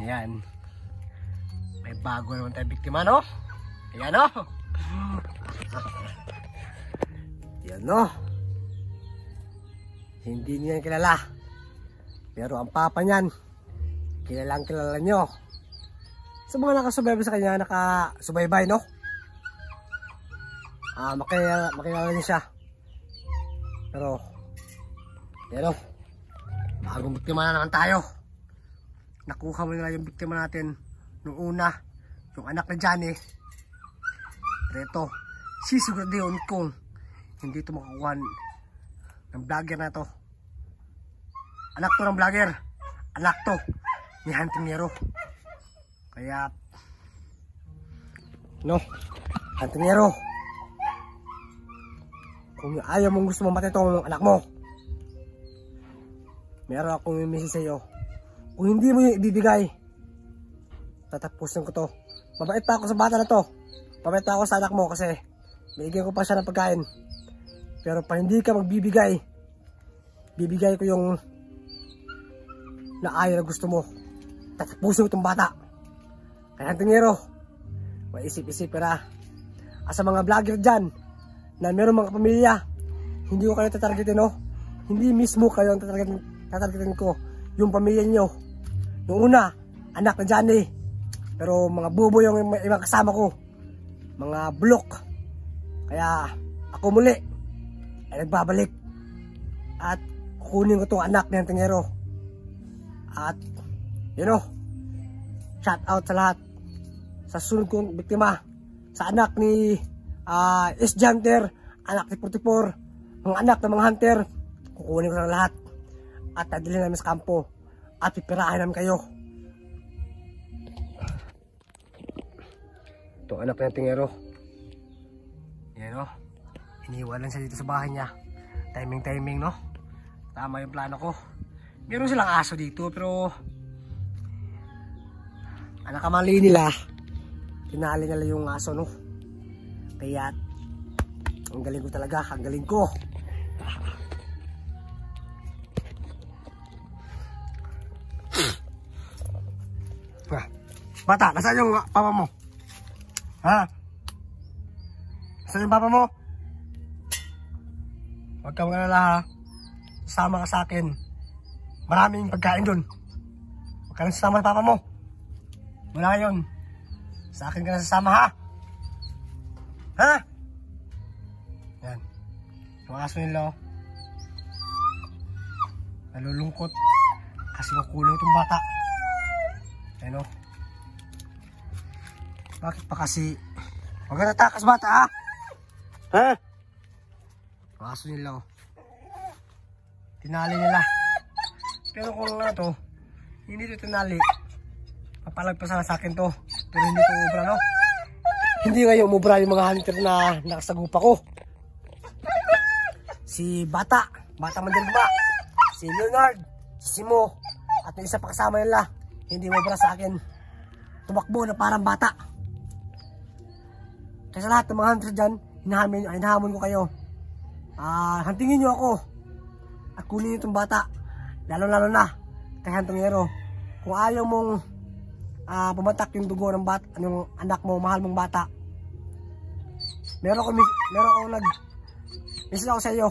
Ayan. May bago naman tayo biktima, no? Ayan, no? Ayan, no? Hindi niya kilala. Pero ang papa niyan, kilalang kilala nyo. Sa mga nakasubaybay sa kanya, nakasubaybay, no? Makilala niya siya. Pero, yan, no? Bagong biktima na naman tayo. Nakuha mo nila yung biktima natin nung una, yung anak ni Johnny. Pero ito, sisiguraduhin kong hindi ito makakuha ng vlogger na to. Anak to ng vlogger. Anak to ni Hantingero. Kaya, no, Hantingero, kung ayaw mong gusto mamatay itong anak mo, meron akong message sa iyo. Kung hindi mo ibibigay, tatapusin ko to. Mabait pa ako sa bata na to. Mabait pa ako sa anak mo kasi bigyan ko pa siya ng pagkain. Pero pa hindi ka magbibigay, bibigay ko yung na ayaw na gusto mo. Tatapusin ko itong bata. Kaya Hantingero, maisip-isip ka na. Sa mga vlogger dyan na meron mga pamilya, hindi ko kayo tatargetin, no? Hindi mismo kayo ang tatargetin ko. Yung pamilya nyo. Yung una, anak na Johnny. Pero mga bubo yung ibang kasama ko. Mga bulok. Kaya ako muli ay nagbabalik. At kukunin ko itong anak ni Hantingero. At you know, shout out sa lahat. Sa sunod kong biktima. Sa anak ni SJ Hunter, anak ni 44, mga anak ng mga hunter, kukunin ko na lahat. At dadalhin namin sa kampo. At pipirahin namin kayo. Itong anak ng Hantingero. Yan, no? Iniwanan siya dito sa bahay niya. Timing, no? Tama yung plano ko. Meron silang aso dito, pero anak kamali nila. Tinali nila yung aso, no? Kaya ang galing ko talaga. Ang galing ko. Bata, nasaan yung papa mo? Ha? Nasaan yung papa mo? Huwag ka magalala, ha? Sasama ka sa akin. Maraming pagkain dun. Huwag ka nang sasama sa papa mo. Wala yun. Sa akin ka na sasama, ha? Ha? Yan. Yung aso nila, nalulungkot kasi makulong itong bata. Ano? Bakit pa kasi? Huwag ka natakas bata, ha? Ha? Yung aso nila, tinali nila. Pero kung na to, hindi ito tinali, papalagpasan sa akin to. Pero hindi ito umubra, no? Hindi ngayon umubra yung mga hunter na nakasagupa ko. Si Bata Mandirigma, si Leonard, si Simo, at yung isa pa kasama nila, hindi umubra sa akin. Tumakbo na parang bata. Kaya sa lahat ng mga hunter dyan, hinahamon ko kayo. Hantingin nyo ako. At kunin nyo itong bata. Lalo na kay Hantingero. Kung ayaw mong pumatak yung dugo ng bata, yung anak mo, mahal mong bata, meron ako message ako sa iyo.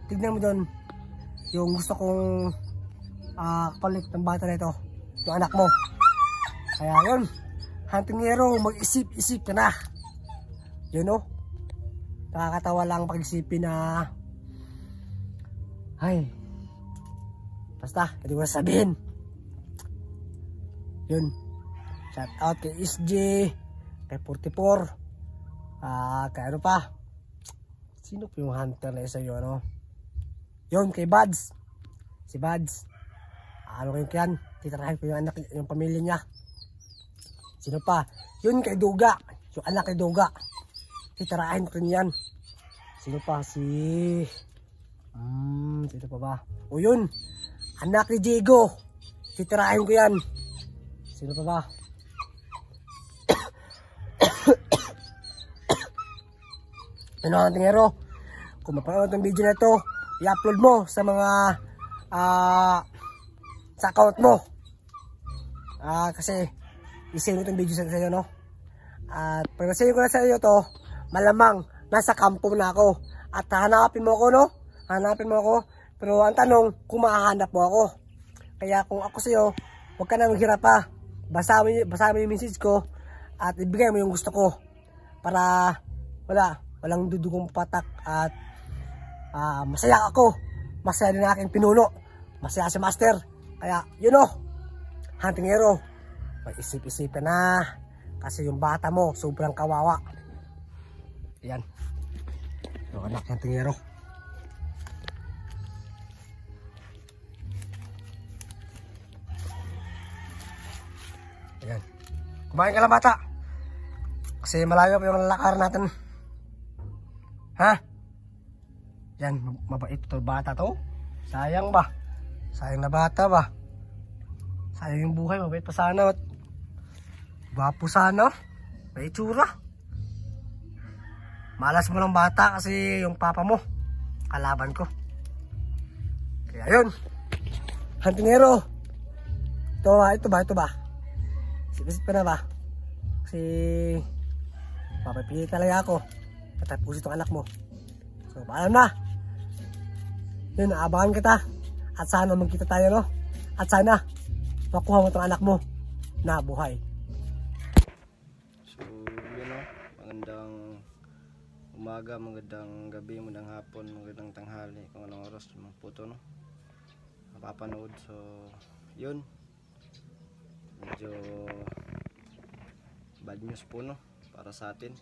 Tignan mo doon yung gusto kong kapalit ng bata na ito, yung anak mo. Kaya yun, Hantingero, mag-isip-isip ka na. You know, nakakatawa lang pag-isipin na ay, basta, hindi ko sabihin. Yun, shout out kay SJ, kay 44, kay ano pa, sino po yung hunter na isa yun, no? Yun, kay Buds, si Buds, ano kayo yan, titirahin ko yung anak, yung pamilya niya. Sino pa? Yun, kay Duga, yung anak kay Duga, titirahin ko yan. Sino pa? Sino pa ba? O yun, anak ni Diego, titirahin ko yan. Sino pa ba? Ano, Hantingero, kung mapanood ng video na ito, i-upload mo sa mga sa account mo. Kasi i-save mo itong video sa iyo, no? At pag na-save ko na sa iyo to, malamang nasa kampo na ako. At hanapin mo ako, no? Hanapin mo ako. Pero ang tanong, kung mahahanap mo ako. Kaya kung ako sa iyo, huwag ka na maghirap pa. Basahin mo yung message ko at ibigay mo yung gusto ko. Para walang dudugong patak at masaya ako. Masaya din aking pinuno. Masaya si Master. Kaya, yun o. Hunting hero. May isip-isip ka na. Kasi yung bata mo, sobrang kawawa. Ayan. Yung anak ng tingero. Ayan. Kumain ka lang, bata. Kasi malayo pa yung lalakar natin. Ha? Yan, mabait to bata to. Sayang ba? Sayang na bata ba? Sayang yung buhay, mabait pa sana. Gwapo sana. May itsura. Malas mo lang bata kasi yung papa mo kalaban ko. Kaya yun. Huntingero. Ito ba? Sipisit pa na ba? Kasi papapili talaga ako. Patapos itong anak mo. So paalam na. Yun, aabangan kita. At sana magkita tayo, no? At sana makuha mo itong anak mo na buhay. Umaga, magandang gabi, magandang hapon, magandang tanghali, kung anong oras mga puto, no? Mapapanood. So yun, medyo bad news po, no, para sa atin.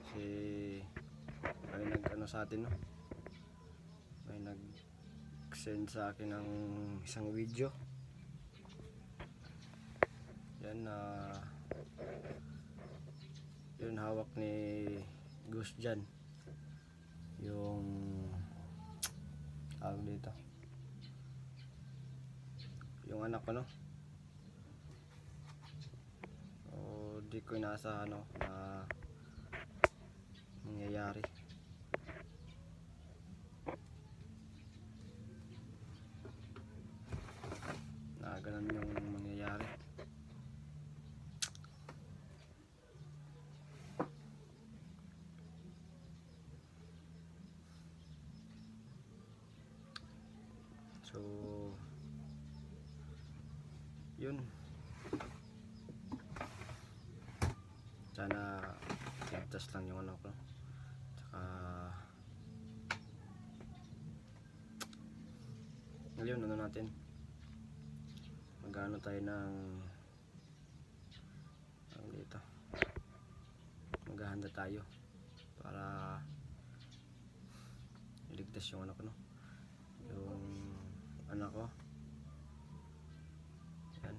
Kasi may nag-ano sa atin, no, may nag-send sa akin ng isang video. Yan yun, hawak ni Gus dyan yung tawag dito, yung anak ko, no? So di ko inaasahan, no, na mangyayari. Na ganun yung mangyayari. So yun, sana ligtas lang yung anak ko. Tsaka ngayon ano natin, mag-ano tayo ng dito, maghahanda tayo para iligtas yung anak ko, no? Yung anak ko. Yan.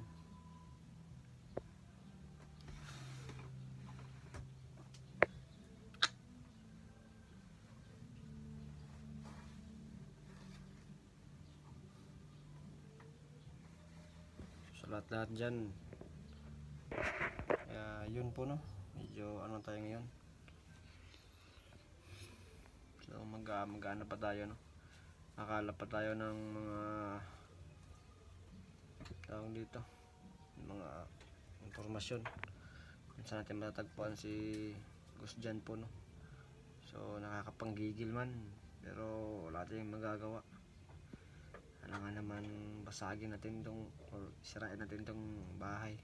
So lahat-lahat dyan, yun po, no, medyo ano tayo ngayon. So mag-ano pa tayo, no, akala pa tayo ng mga tawag dito, mga impormasyon kung saan natin matatagpuan si Gus dyan po, no. So nakakapanggigil man, pero wala tayong magagawa. Kailangan naman basagin natin itong, or sirain natin itong bahay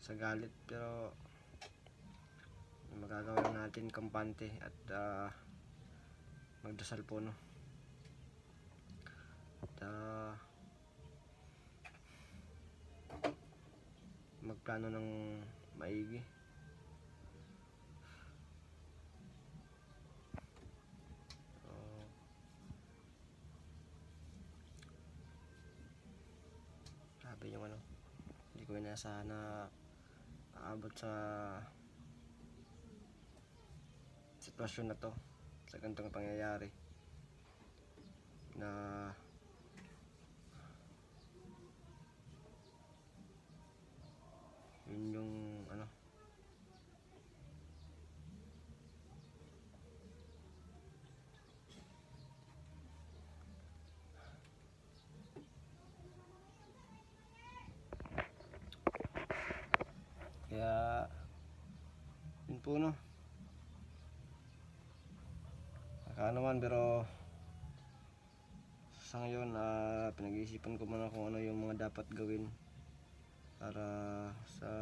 sa galit, pero magagawa lang natin kampante at magdasal po, no. At magplano ng maigi. So sabi yung ano, hindi ko inaasahan na aabot sa sitwasyon na to, sa ganitong pangyayari na yun yung ano, po no. Ano man, pero sa ngayon pinag-iisipan ko muna kung ano yung mga dapat gawin para sa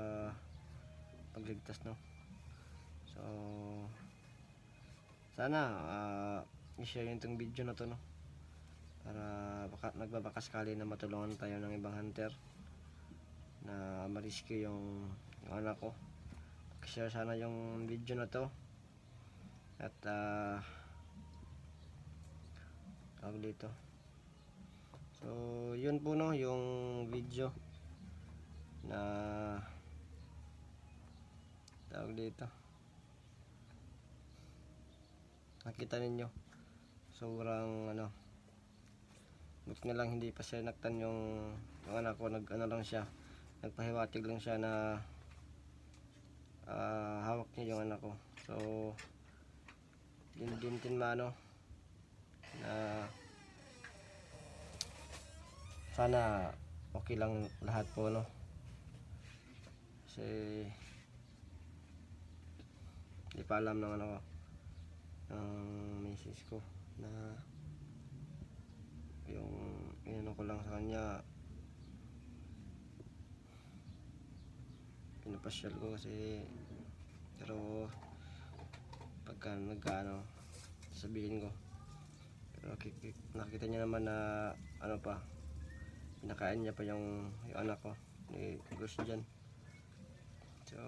pagligtas no. So sana i-share nyo itong video na to no, para nagbabaka sakali na matulungan tayo ng ibang hunter na ma-rescue yung anak ko. Share sana yung video na to at tawag dito. So yun po no, yung video na tawag dito, nakita ninyo. Sobrang buti na lang hindi pa siya naktan yung anak ko. Lang siya, nagpahiwatig lang siya na hawak niya yung anak ko. So din na sana okay lang lahat po no, kasi hindi pa alam ng ng misis ko na yung inano ko lang sa kanya, pinapasyal ko kasi, pero pagka sabihin ko, pero nakita niya naman na pinakain niya pa yung anak ko ni Ghost Jan. So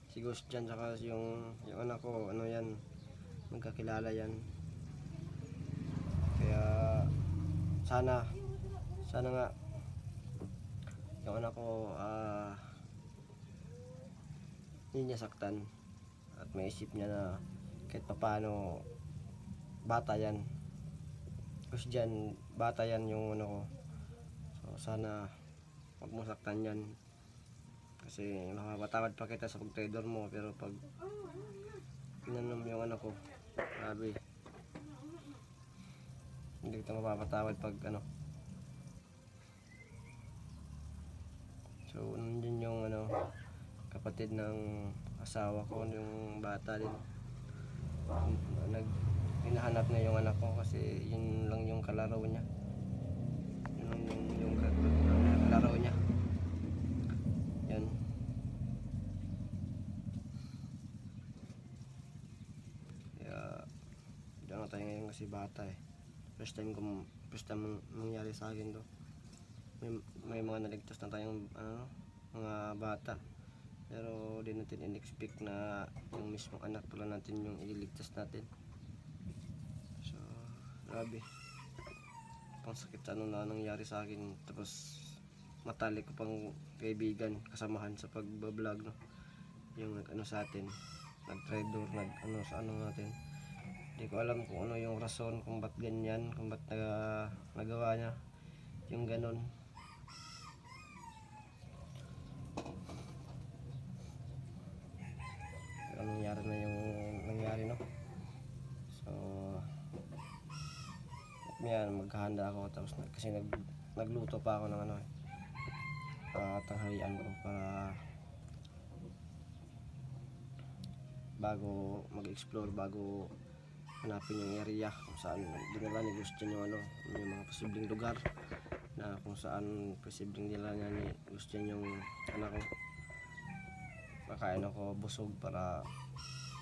si Ghost Jan saka yung anak ko yan, magkakilala yan. Kaya sana nga yung anak ko hindi niya saktan at maisip niya na kahit paano bata yan, Ghost Jan, bata yan yung ko. So sana wag mo saktan yan, kasi makapatawad pa kita sa pag-traitor mo, pero pag pinanom yung anak ko, grabe, hindi kita mapapatawad pag So nandiyan yung kapatid ng asawa ko, yung bata din, hinahanap niya yung anak ko kasi yun lang yung kalaro niya, yung kalaro niya yan. Kaya diyan tayo ngayon kasi bata first time nangyari sa akin to. May mga naligtas na tayong mga bata, pero di natin in-expect na yung mismong anak pala natin yung ililigtas natin. So grabe, pang sakit na nangyari sa akin, tapos matalik ko pang kaibigan, kasamahan sa pagbablog no, yung sa atin, nag-traitor, sa natin. Hindi ko alam kung ano yung rason kung ba't ganyan, kung ba't nagawa niya yung ganon. Nangyari na yung nangyari no. So yan, maghahanda ako, tapos kasi nagluto pa ako ng tanghalian ko para bago mag-explore, bago hanapin yung area kung saan dinala ni Ghost Jan yung mga posibleng lugar na kung saan posibleng nila niya ni Ghost Jan yung anak ko. Makain ako busog para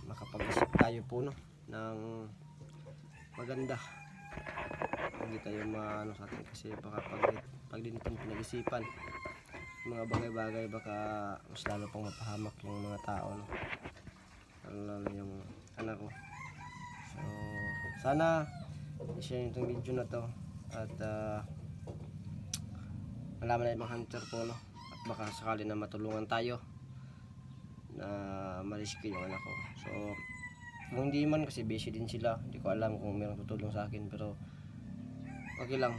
makapag-isip tayo po no ng maganda, hindi tayo sa atin, kasi baka pag din natin pinag-isipan mga bagay-bagay, baka mas lalo pang mapahamak yung mga tao no, lalo yung anak ko. So sana i-share nyo itong video na to at malaman na ibang hunter po no, at baka sakali na matulungan tayo na ma-rescue yung anak ko. So kung hindi man, kasi busy din sila, hindi ko alam kung mayroong tutulong sa akin, pero okay lang,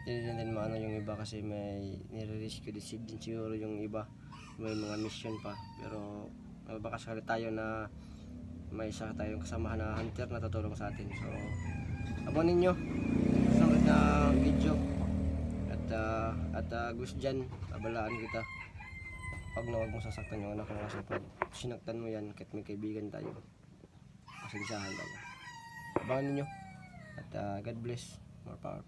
hindi din yung iba, kasi may nire-rescue din siguro yung iba, may mga mission pa, pero baka sakali tayo na may isa tayong kasamahan na hunter na tutulong sa atin. So abonin nyo sa sunod na video at Ghost Jan, babalaan kita. Pag na wag mo sasaktan yung anak mo kasi pag sinaktan mo yan, kahit may kaibigan tayo, pasensyahan tayo. Abangan ninyo. At God bless. More power.